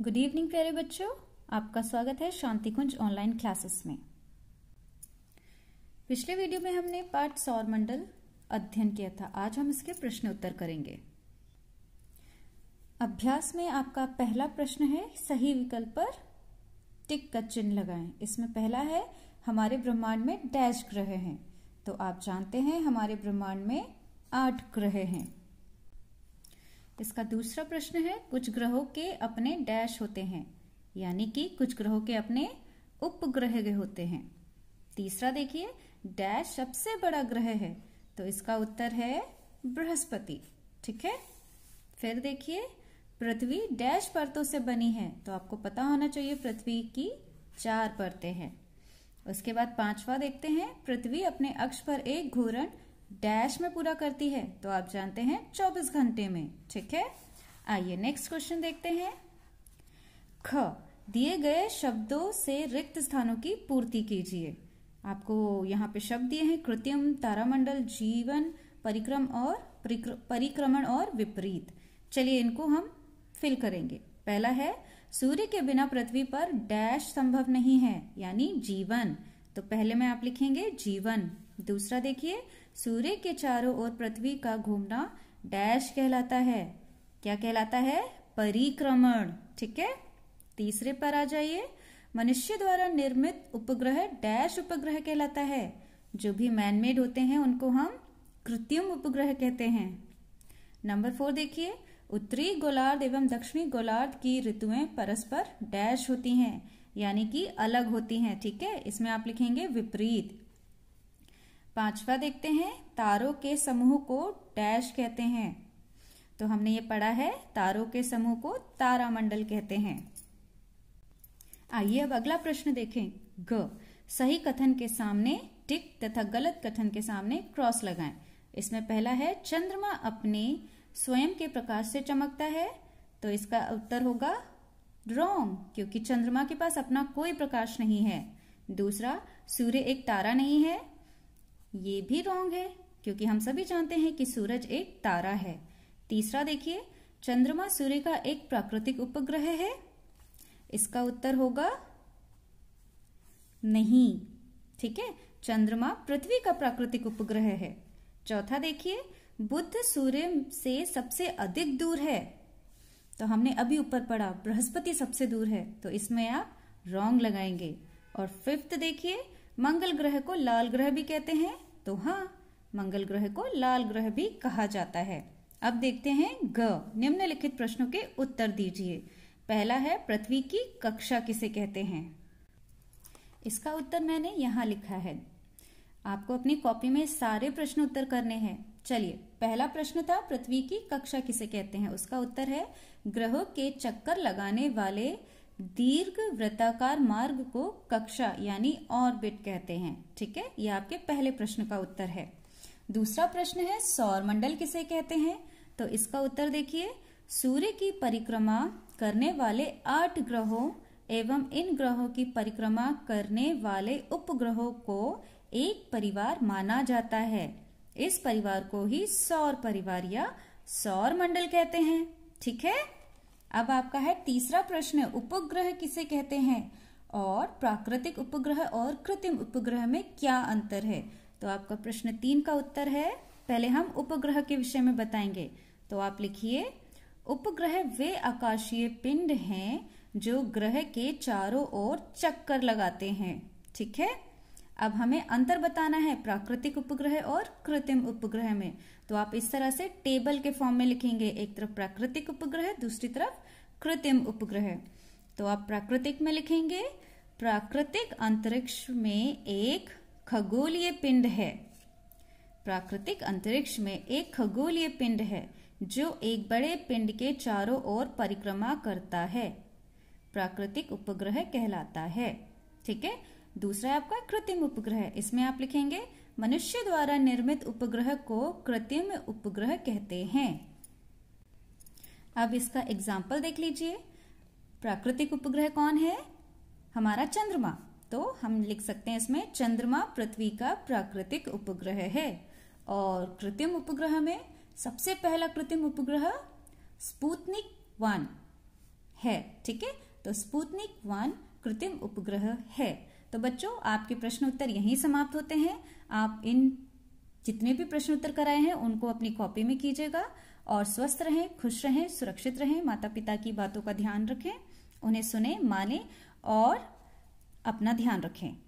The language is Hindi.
गुड इवनिंग प्यारे बच्चों, आपका स्वागत है शांति कुंज ऑनलाइन क्लासेस में। पिछले वीडियो में हमने पाठ सौरमंडल अध्ययन किया था। आज हम इसके प्रश्न उत्तर करेंगे। अभ्यास में आपका पहला प्रश्न है, सही विकल्प पर टिक का चिन्ह लगाएं। इसमें पहला है, हमारे ब्रह्मांड में डैश ग्रह हैं। तो आप जानते हैं हमारे ब्रह्मांड में 8 ग्रह हैं। इसका दूसरा प्रश्न है, कुछ ग्रहों के अपने डैश होते हैं, यानी कि कुछ ग्रहों के अपने उपग्रह होते हैं। तीसरा देखिए, डैश सबसे बड़ा ग्रह है, तो इसका उत्तर है बृहस्पति। ठीक है। फिर देखिए, पृथ्वी डैश परतों से बनी है, तो आपको पता होना चाहिए पृथ्वी की 4 परतें हैं। उसके बाद पांचवा देखते हैं, पृथ्वी अपने अक्ष पर एक घूर्ण डैश में पूरा करती है, तो आप जानते हैं 24 घंटे में। ठीक है। आइए नेक्स्ट क्वेश्चन देखते हैं। ख, दिए गए शब्दों से रिक्त स्थानों की पूर्ति कीजिए। आपको यहाँ पे शब्द दिए हैं, कृत्रिम, तारामंडल, जीवन, परिक्रमण और विपरीत। चलिए इनको हम फिल करेंगे। पहला है, सूर्य के बिना पृथ्वी पर डैश संभव नहीं है, यानी जीवन। तो पहले में आप लिखेंगे जीवन। दूसरा देखिए, सूर्य के चारों ओर पृथ्वी का घूमना डैश कहलाता है। क्या कहलाता है? परिक्रमण। ठीक है। तीसरे पर आ जाइए, मनुष्य द्वारा निर्मित उपग्रह डैश उपग्रह कहलाता है। जो भी मैनमेड होते हैं उनको हम कृत्रिम उपग्रह कहते हैं। नंबर 4 देखिए, उत्तरी गोलार्ध एवं दक्षिणी गोलार्ध की ऋतुएं परस्पर डैश होती हैं, यानी कि अलग होती हैं। ठीक है। इसमें आप लिखेंगे विपरीत। पांचवा देखते हैं, तारों के समूह को डैश कहते हैं। तो हमने ये पढ़ा है, तारों के समूह को तारामंडल कहते हैं। आइए अब अगला प्रश्न देखें। ग, सही कथन के सामने टिक तथा गलत कथन के सामने क्रॉस लगाएं। इसमें पहला है, चंद्रमा अपने स्वयं के प्रकाश से चमकता है। तो इसका उत्तर होगा रॉन्ग, क्योंकि चंद्रमा के पास अपना कोई प्रकाश नहीं है। दूसरा, सूर्य एक तारा नहीं है। ये भी रॉन्ग है, क्योंकि हम सभी जानते हैं कि सूरज एक तारा है। तीसरा देखिए, चंद्रमा सूर्य का एक प्राकृतिक उपग्रह है। इसका उत्तर होगा नहीं। ठीक है। चंद्रमा पृथ्वी का प्राकृतिक उपग्रह है। चौथा देखिए, बुध सूर्य से सबसे अधिक दूर है। तो हमने अभी ऊपर पढ़ा बृहस्पति सबसे दूर है, तो इसमें आप रॉन्ग लगाएंगे। और फिफ्थ देखिए, मंगल ग्रह को लाल ग्रह भी कहते हैं। तो हाँ, मंगल ग्रह को लाल ग्रह भी कहा जाता है। अब देखते हैं ग, निम्नलिखित प्रश्नों के उत्तर दीजिए। पहला है, पृथ्वी की कक्षा किसे कहते हैं? इसका उत्तर मैंने यहाँ लिखा है। आपको अपनी कॉपी में सारे प्रश्न उत्तर करने हैं। चलिए, पहला प्रश्न था, पृथ्वी की कक्षा किसे कहते हैं? उसका उत्तर है, ग्रहों के चक्कर लगाने वाले दीर्घ वृत्ताकार मार्ग को कक्षा यानी ऑर्बिट कहते हैं। ठीक है। यह आपके पहले प्रश्न का उत्तर है। दूसरा प्रश्न है, सौरमंडल किसे कहते हैं? तो इसका उत्तर देखिए, सूर्य की परिक्रमा करने वाले 8 ग्रहों एवं इन ग्रहों की परिक्रमा करने वाले उपग्रहों को एक परिवार माना जाता है। इस परिवार को ही सौर परिवार या सौरमंडल कहते हैं। ठीक है। अब आपका है तीसरा प्रश्न, उपग्रह किसे कहते हैं और प्राकृतिक उपग्रह और कृत्रिम उपग्रह में क्या अंतर है? तो आपका प्रश्न 3 का उत्तर है, पहले हम उपग्रह के विषय में बताएंगे। तो आप लिखिए, उपग्रह वे आकाशीय पिंड हैं जो ग्रह के चारों ओर चक्कर लगाते हैं। ठीक है। अब हमें अंतर बताना है प्राकृतिक उपग्रह और कृत्रिम उपग्रह में। तो आप इस तरह से टेबल के फॉर्म में लिखेंगे, एक तरफ प्राकृतिक उपग्रह, दूसरी तरफ कृत्रिम उपग्रह। तो आप प्राकृतिक में लिखेंगे, प्राकृतिक अंतरिक्ष में एक खगोलीय पिंड है। प्राकृतिक अंतरिक्ष में एक खगोलीय पिंड है जो एक बड़े पिंड के चारों ओर परिक्रमा करता है। प्राकृतिक उपग्रह कहलाता है। ठीक है। दूसरा है आपका कृत्रिम उपग्रह। इसमें आप लिखेंगे, मनुष्य द्वारा निर्मित उपग्रह को कृत्रिम उपग्रह कहते हैं। अब इसका एग्जाम्पल देख लीजिए। प्राकृतिक उपग्रह कौन है? हमारा चंद्रमा। तो हम लिख सकते हैं इसमें, चंद्रमा पृथ्वी का प्राकृतिक उपग्रह है। और कृत्रिम उपग्रह में सबसे पहला कृत्रिम उपग्रह स्पुतनिक 1 है। ठीक है, तो स्पुतनिक 1 कृत्रिम उपग्रह है। तो बच्चों, आपके प्रश्न उत्तर यहीं समाप्त होते हैं। आप इन जितने भी प्रश्न उत्तर कराए हैं उनको अपनी कॉपी में कीजिएगा और स्वस्थ रहें, खुश रहें, सुरक्षित रहें, माता पिता की बातों का ध्यान रखें, उन्हें सुने, माने और अपना ध्यान रखें।